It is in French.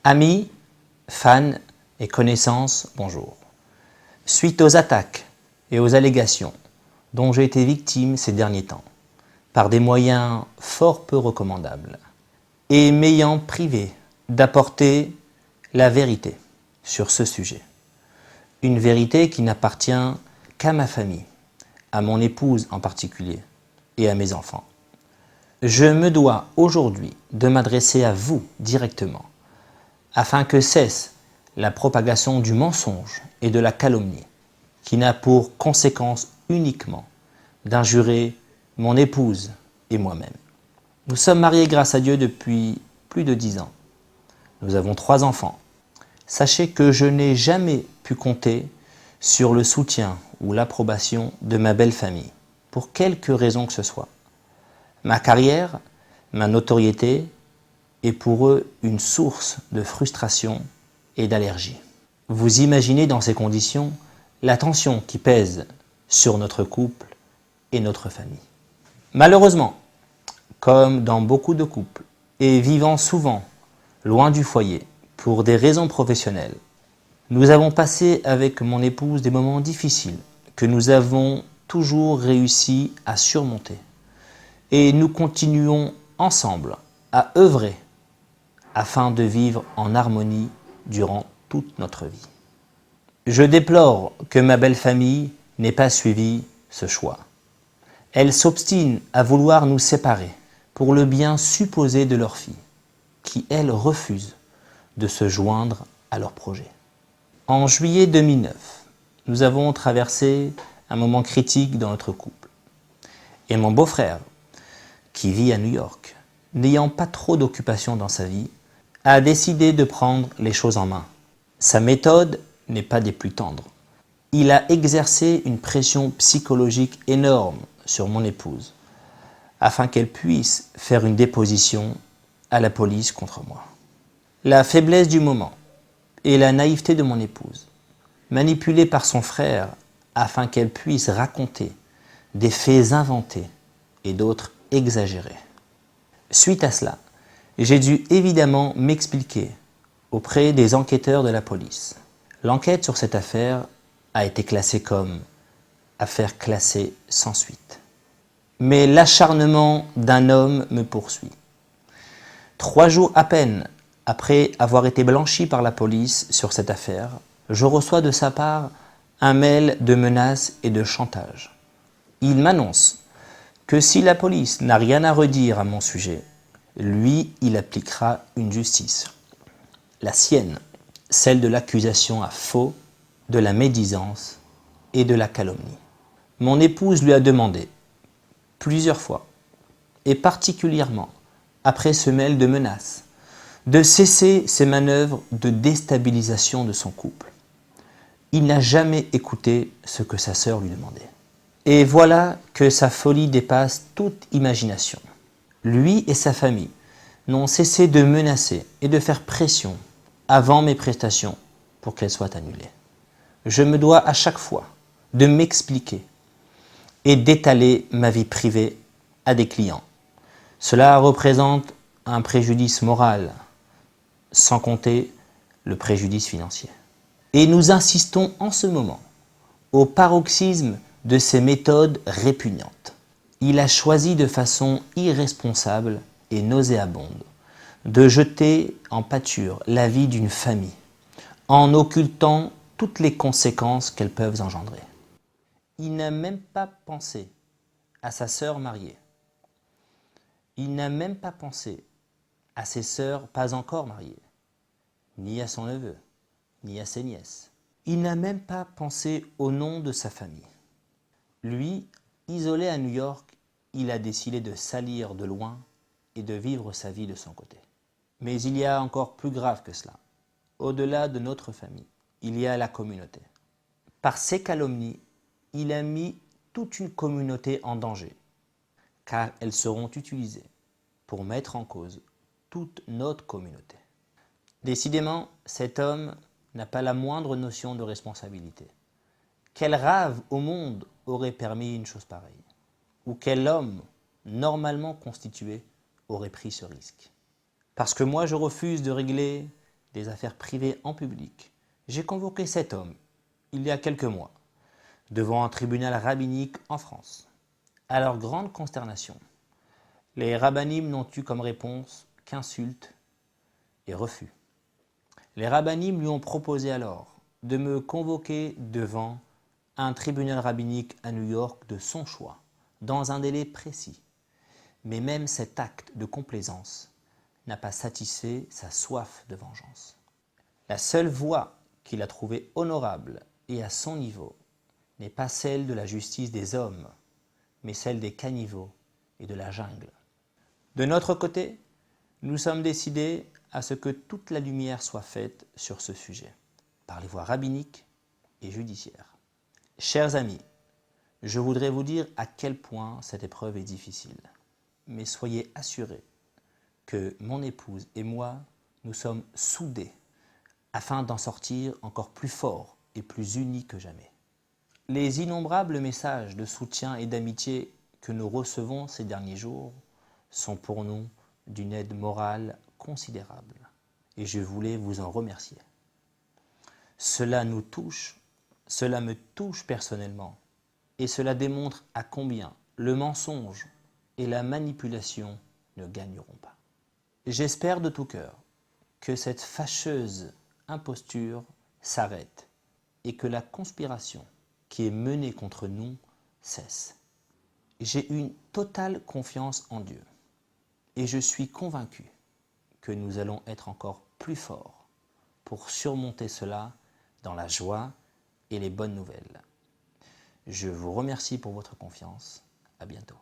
Amis, fans et connaissances, bonjour. Suite aux attaques et aux allégations dont j'ai été victime ces derniers temps, par des moyens fort peu recommandables, et m'ayant privé d'apporter la vérité sur ce sujet, une vérité qui n'appartient qu'à ma famille, à mon épouse en particulier, et à mes enfants. Je me dois aujourd'hui de m'adresser à vous directement, afin que cesse la propagation du mensonge et de la calomnie, qui n'a pour conséquence uniquement d'injurer mon épouse et moi-même. Nous sommes mariés grâce à Dieu depuis plus de 10 ans. Nous avons 3 enfants. Sachez que je n'ai jamais pu compter sur le soutien ou l'approbation de ma belle famille, pour quelque raison que ce soit. Ma carrière, ma notoriété est pour eux une source de frustration et d'allergie. Vous imaginez dans ces conditions la tension qui pèse sur notre couple et notre famille. Malheureusement, comme dans beaucoup de couples, et vivant souvent loin du foyer pour des raisons professionnelles, nous avons passé avec mon épouse des moments difficiles que nous avons toujours réussi à surmonter. Et nous continuons ensemble à œuvrer afin de vivre en harmonie durant toute notre vie. Je déplore que ma belle famille n'ait pas suivi ce choix. Elle s'obstine à vouloir nous séparer pour le bien supposé de leur fille, qui elle refuse de se joindre à leur projet. En juillet 2009, nous avons traversé un moment critique dans notre couple. Et mon beau-frère, qui vit à New York, n'ayant pas trop d'occupation dans sa vie, a décidé de prendre les choses en main. Sa méthode n'est pas des plus tendres. Il a exercé une pression psychologique énorme sur mon épouse, afin qu'elle puisse faire une déposition à la police contre moi. La faiblesse du moment et la naïveté de mon épouse, manipulée par son frère afin qu'elle puisse raconter des faits inventés et d'autres exagérés. Suite à cela, j'ai dû évidemment m'expliquer auprès des enquêteurs de la police. L'enquête sur cette affaire a été classée comme affaire classée sans suite. Mais l'acharnement d'un homme me poursuit. 3 jours à peine après avoir été blanchi par la police sur cette affaire, je reçois de sa part un mail de menaces et de chantage. Il m'annonce que si la police n'a rien à redire à mon sujet, lui, il appliquera une justice. La sienne, celle de l'accusation à faux, de la médisance et de la calomnie. Mon épouse lui a demandé, plusieurs fois, et particulièrement après ce mail de menaces, de cesser ses manœuvres de déstabilisation de son couple. Il n'a jamais écouté ce que sa sœur lui demandait. Et voilà que sa folie dépasse toute imagination. Lui et sa famille n'ont cessé de menacer et de faire pression avant mes prestations pour qu'elles soient annulées. Je me dois à chaque fois de m'expliquer et d'étaler ma vie privée à des clients. Cela représente un préjudice moral, sans compter le préjudice financier. Et nous insistons en ce moment au paroxysme de ces méthodes répugnantes. Il a choisi de façon irresponsable et nauséabonde de jeter en pâture la vie d'une famille, en occultant toutes les conséquences qu'elles peuvent engendrer. Il n'a même pas pensé à sa sœur mariée. Il n'a même pas pensé à ses sœurs pas encore mariées, ni à son neveu, ni à ses nièces. Il n'a même pas pensé au nom de sa famille. Lui, isolé à New York, il a décidé de s'allier de loin et de vivre sa vie de son côté. Mais il y a encore plus grave que cela. Au-delà de notre famille, il y a la communauté. Par ces calomnies, il a mis toute une communauté en danger, car elles seront utilisées pour mettre en cause toute notre communauté. Décidément, cet homme n'a pas la moindre notion de responsabilité. Quel rêve au monde aurait permis une chose pareille? Ou quel homme, normalement constitué, aurait pris ce risque? Parce que moi, je refuse de régler des affaires privées en public, j'ai convoqué 7 hommes, il y a quelques mois, devant un tribunal rabbinique en France. À leur grande consternation, les rabbinim n'ont eu comme réponse qu'insultes et refus. Les rabbinim lui ont proposé alors de me convoquer devant un tribunal rabbinique à New York de son choix, dans un délai précis. Mais même cet acte de complaisance n'a pas satisfait sa soif de vengeance. La seule voie qu'il a trouvée honorable et à son niveau n'est pas celle de la justice des hommes, mais celle des caniveaux et de la jungle. De notre côté, nous sommes décidés à ce que toute la lumière soit faite sur ce sujet, par les voies rabbiniques et judiciaires. Chers amis, je voudrais vous dire à quel point cette épreuve est difficile, mais soyez assurés que mon épouse et moi, nous sommes soudés afin d'en sortir encore plus forts et plus unis que jamais. Les innombrables messages de soutien et d'amitié que nous recevons ces derniers jours sont pour nous d'une aide morale considérable et je voulais vous en remercier. Cela nous touche, cela me touche personnellement et cela démontre à combien le mensonge et la manipulation ne gagneront pas. J'espère de tout cœur que cette fâcheuse imposture s'arrête et que la conspiration qui est menée contre nous cesse. J'ai une totale confiance en Dieu et je suis convaincu que nous allons être encore plus forts pour surmonter cela dans la joie et les bonnes nouvelles. Je vous remercie pour votre confiance. À bientôt.